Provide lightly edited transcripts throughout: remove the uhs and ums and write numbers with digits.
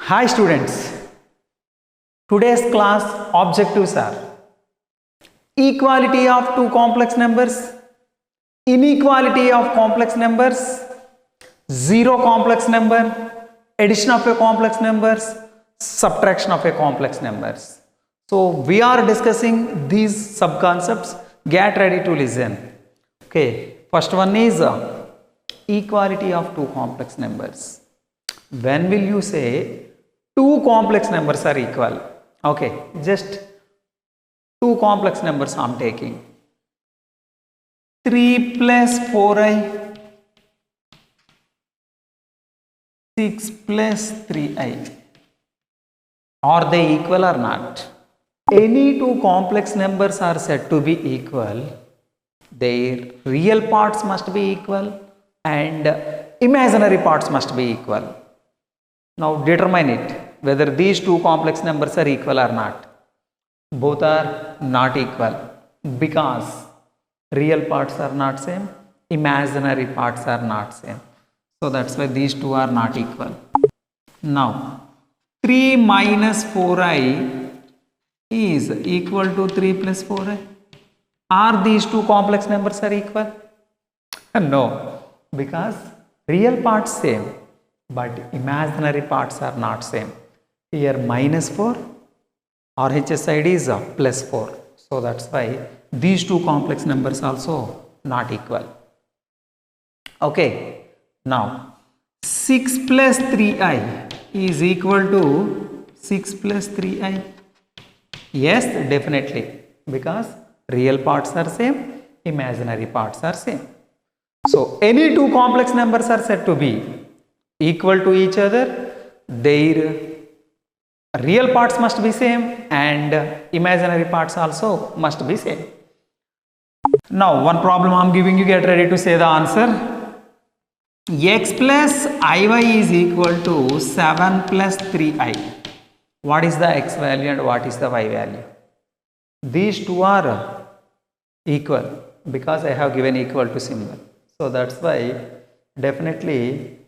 Hi students, today's class objectives are equality of two complex numbers, inequality of complex numbers, zero complex number, addition of a complex numbers, subtraction of a complex numbers. So we are discussing these sub concepts. Get ready to listen. Okay, first one is equality of two complex numbers. When will you say two complex numbers are equal? Okay, just two complex numbers I am taking. 3 plus 4i, 6 plus 3i. Are they equal or not? Any two complex numbers are said to be equal. Their real parts must be equal and imaginary parts must be equal. Now determine it whether these two complex numbers are equal or not. Both are not equal because real parts are not same, imaginary parts are not same. So that's why these two are not equal. Now 3 minus 4i is equal to 3 plus 4i. Are these two complex numbers are equal? No, because real parts same but imaginary parts are not same. Here minus 4, RHS side is plus 4. So that's why these two complex numbers also not equal. Okay, now 6 plus 3i is equal to 6 plus 3i. Yes, definitely, because real parts are same, imaginary parts are same. So any two complex numbers are said to be equal to each other. Their real parts must be same and imaginary parts also must be same. Now one problem I am giving you, get ready to say the answer. X plus iy is equal to 7 plus 3i. What is the x value and what is the y value? These two are equal because I have given equal to symbol. So that's why definitely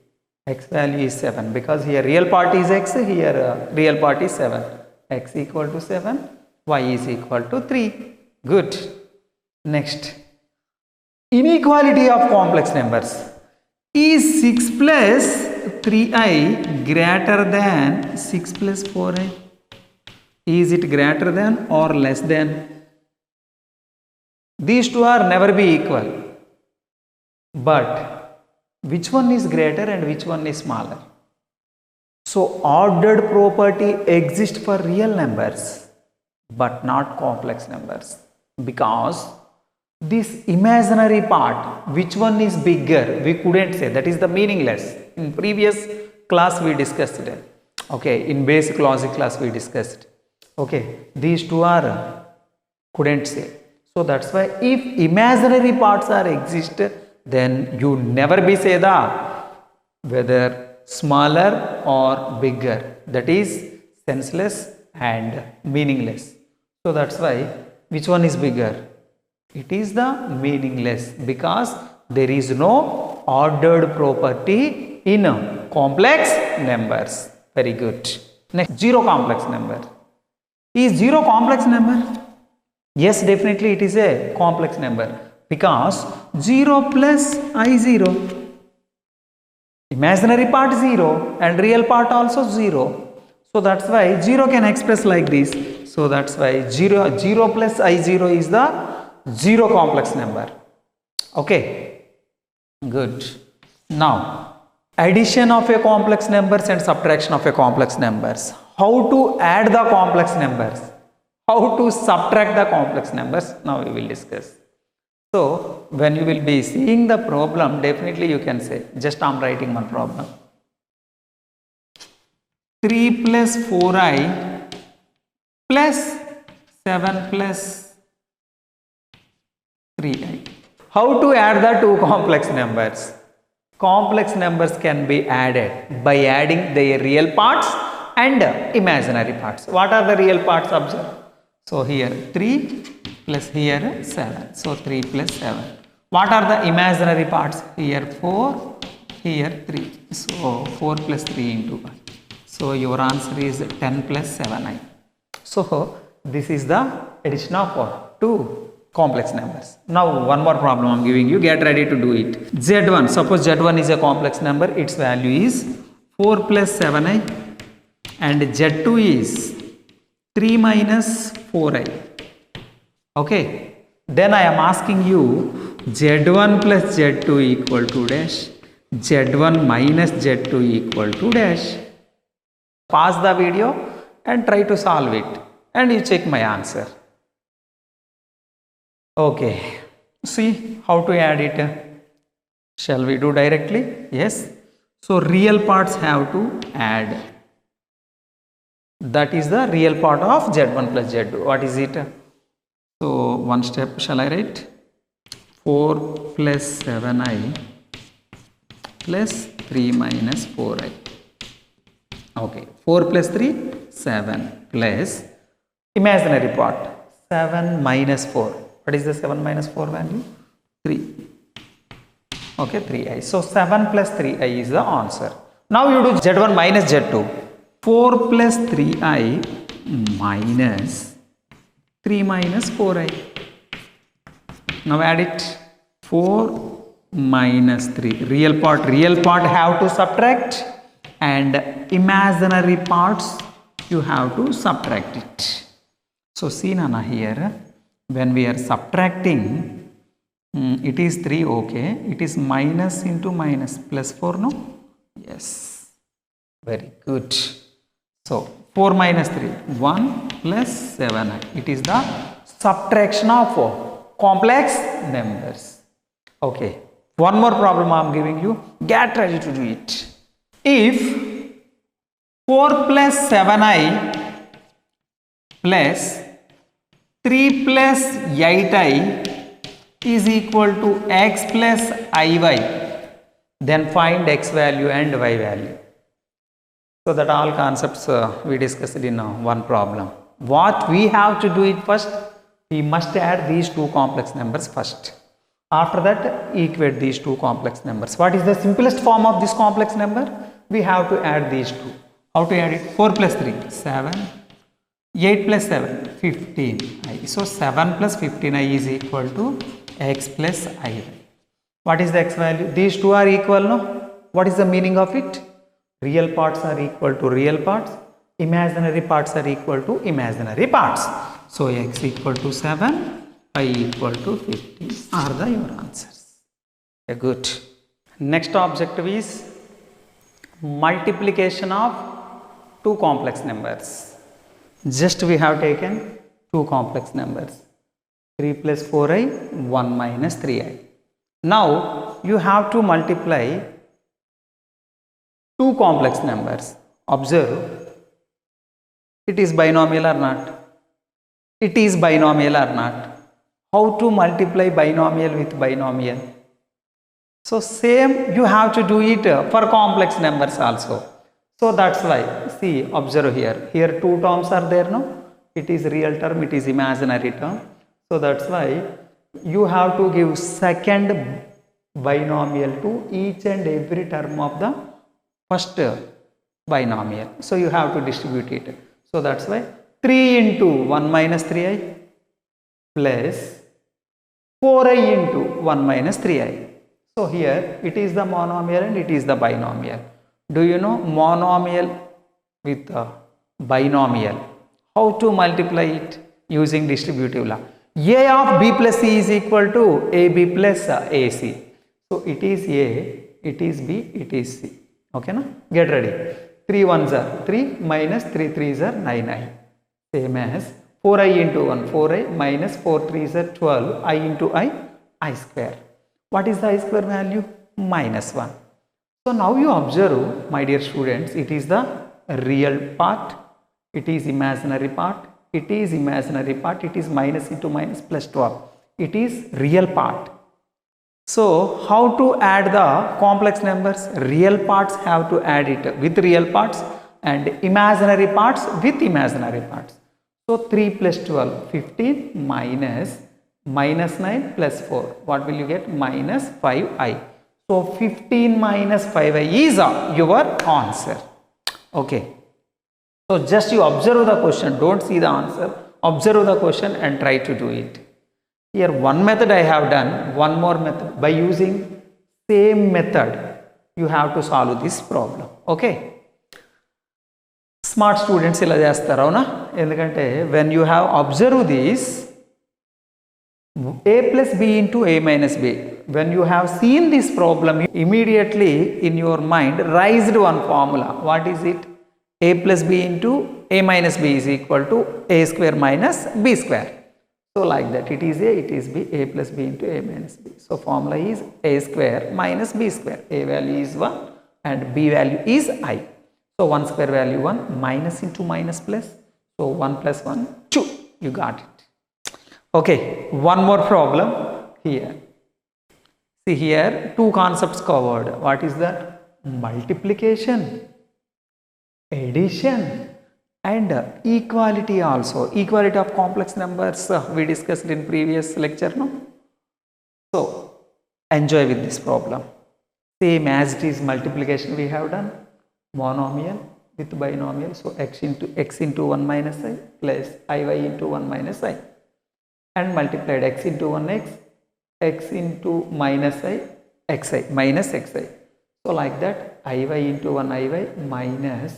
x value is 7 because here real part is x, here real part is 7. X equal to 7, y is equal to 3. Good. Next, inequality of complex numbers. Is 6 plus 3i greater than 6 plus 4i? Is it greater than or less than? These two are never be equal. But which one is greater and which one is smaller? So ordered property exists for real numbers but not complex numbers, because this imaginary part, which one is bigger, we couldn't say. That is the meaningless. In previous class we discussed it. Okay, in basic logic class we discussed. Okay, these two are couldn't say. So that's why if imaginary parts are exist, then you never be say the whether smaller or bigger. That is senseless and meaningless. So that's why which one is bigger? It is the meaningless because there is no ordered property in complex numbers. Very good. Next, zero complex number. Is zero complex number? Yes, definitely it is a complex number because 0 plus I 0. Imaginary part 0 and real part also 0. So that's why 0 can express like this. So that's why 0 plus I 0 is the zero complex number. Okay, good. Now addition of a complex numbers and subtraction of a complex numbers. How to add the complex numbers, how to subtract the complex numbers, now we will discuss. So when you will be seeing the problem, definitely you can say, just I am writing one problem. 3 plus 4i plus 7 plus 3i. How to add the two complex numbers? Complex numbers can be added by adding their real parts and imaginary parts. What are the real parts? Observe. So here 3 plus here 7. So 3 plus 7. What are the imaginary parts? Here 4, here 3. So 4 plus 3 into 1. So your answer is 10 plus 7i. So this is the addition of two complex numbers. Now one more problem I am giving you, get ready to do it. Z1, suppose Z1 is a complex number, its value is 4 plus 7i and Z2 is 3 minus 4i. Okay, then I am asking you Z1 plus Z2 equal to dash, Z1 minus Z2 equal to dash. Pause the video and try to solve it and you check my answer. Okay, see how to add it. Shall we do directly? Yes. So real parts have to add. That is the real part of Z1 plus Z2. What is it? So one step, shall I write? 4 plus 7i plus 3 minus 4i. Okay, 4 plus 3, 7 plus imaginary part, 7 minus 4. What is the 7 minus 4 value? 3. Okay, 3i. So 7 plus 3i is the answer. Now you do Z1 minus Z2. 4 plus 3i minus 3 minus 4i. Now add it. 4 minus 3. Real part have to subtract, and imaginary parts you have to subtract it. So see Nana here, when we are subtracting, it is 3, okay, it is minus into minus, plus 4, no? Yes, very good. So 4 minus 3, 1 plus 7i. It is the subtraction of complex numbers. Okay, one more problem I am giving you, get ready to do it. If 4 plus 7i plus 3 plus 8i is equal to x plus iy, then find x value and y value. So that all concepts we discussed in one problem. What we have to do it first, we must add these two complex numbers first. After that, equate these two complex numbers. What is the simplest form of this complex number? We have to add these two. How to add it? 4 plus 3, 7. 8 plus 7, 15i. So 7 plus 15i is equal to x plus iy. What is the x value? These two are equal, no? What is the meaning of it? Real parts are equal to real parts. Imaginary parts are equal to imaginary parts. So x equal to 7, y equal to 15 are the your answers. Okay, good. Next objective is multiplication of two complex numbers. Just we have taken two complex numbers, 3 plus 4i, 1 minus 3i. Now you have to multiply two complex numbers. Observe, it is binomial or not? It is binomial or not? How to multiply binomial with binomial? So same you have to do it for complex numbers also. So that's why, see, observe here. Here two terms are there, no? It is real term, it is imaginary term. So that's why you have to give second binomial to each and every term of the first binomial. So you have to distribute it. So that's why 3 into 1 minus 3i plus 4i into 1 minus 3i. So here it is the monomial and it is the binomial. Do you know monomial with binomial? How to multiply it? Using distributive law. A of b plus c is equal to ab plus ac. So it is a, it is b, it is c. Okay, na? Get ready. 3 1s are 3 minus 3 3s are 9i. Same as 4i into 1, 4i minus 4 3s are 12, I into I square. What is the I square value? Minus 1. So now you observe, my dear students, it is the real part, it is imaginary part, it is imaginary part, it is minus into minus plus 12. It is real part. So how to add the complex numbers? Real parts have to add it with real parts and imaginary parts with imaginary parts. So 3 plus 12, 15 minus 9 plus 4. What will you get? Minus 5i. So 15 minus 5i is your answer. Okay. So just you observe the question, don't see the answer, observe the question and try to do it. Here one method I have done, one more method. By using same method you have to solve this problem. Okay, smart students ఇలా చేస్తారు అవునా, ఎందుకంటే when you have observed this a plus b into a minus b, when you have seen this problem, you immediately in your mind raised one formula. What is it? A plus b into a minus b is equal to a square minus b square. So like that, it is a, it is b, a plus b into a minus b. So formula is a square minus b square. A value is 1 and b value is I. So 1 square value 1, minus into minus plus. So 1 plus 1, 2. You got it. Okay, one more problem here. See here, two concepts covered. What is that? Multiplication, addition and equality also. Equality of complex numbers we discussed in previous lecture, no? So enjoy with this problem. Same as it is multiplication we have done, monomial with binomial. So x into 1 minus I plus iy into 1 minus I, and multiplied x into 1x, x into minus I, xi minus xi. So like that, iy into 1 iy minus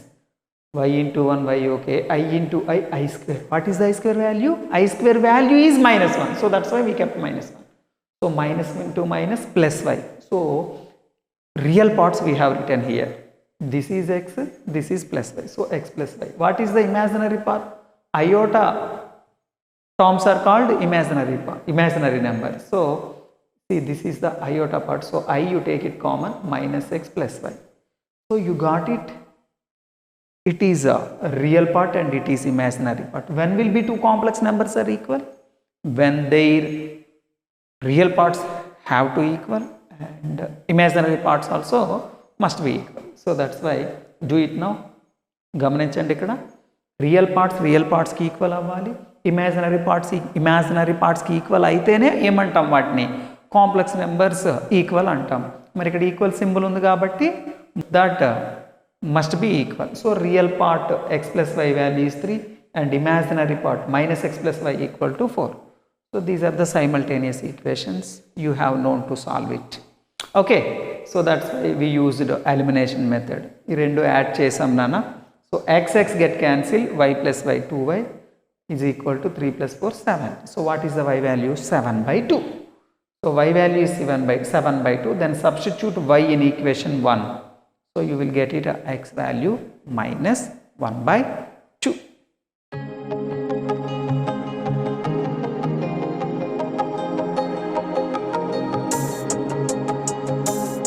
y into 1 y, okay, I into I square. What is the I square value? I square value is minus 1. So that's why we kept minus 1. So minus into minus plus y. So real parts we have written here. This is x, this is plus y. So x plus y. What is the imaginary part? Iota terms are called imaginary number. So see, this is the iota part. So I you take it common, minus x plus y. So you got it. It is a real part and it is imaginary part. When will be two complex numbers are equal? When their real parts have to equal and imaginary parts also must be equal. So that's why do it now. గమనించండి, ఇక్కడ real పార్ట్స్కి equal అవ్వాలి, imaginary పార్ట్స్కి equal అయితేనే ఏమంటాం, వాటిని complex numbers equal అంటాం. మరి ఇక్కడ equal symbol ఉంది కాబట్టి that must be equal. So real part x plus y value is 3 and imaginary part minus x plus y equal to 4. So these are the simultaneous equations. You have known to solve it. Okay, so that's why we used elimination method. ఈ రెండు add చేసాం నాన్న. So x get cancelled, y plus y 2y is equal to 3 plus 4 7. So what is the y value? 7 by 2. So y value is 7 by 2. Then substitute y in equation 1. So you will get it x value minus 1 by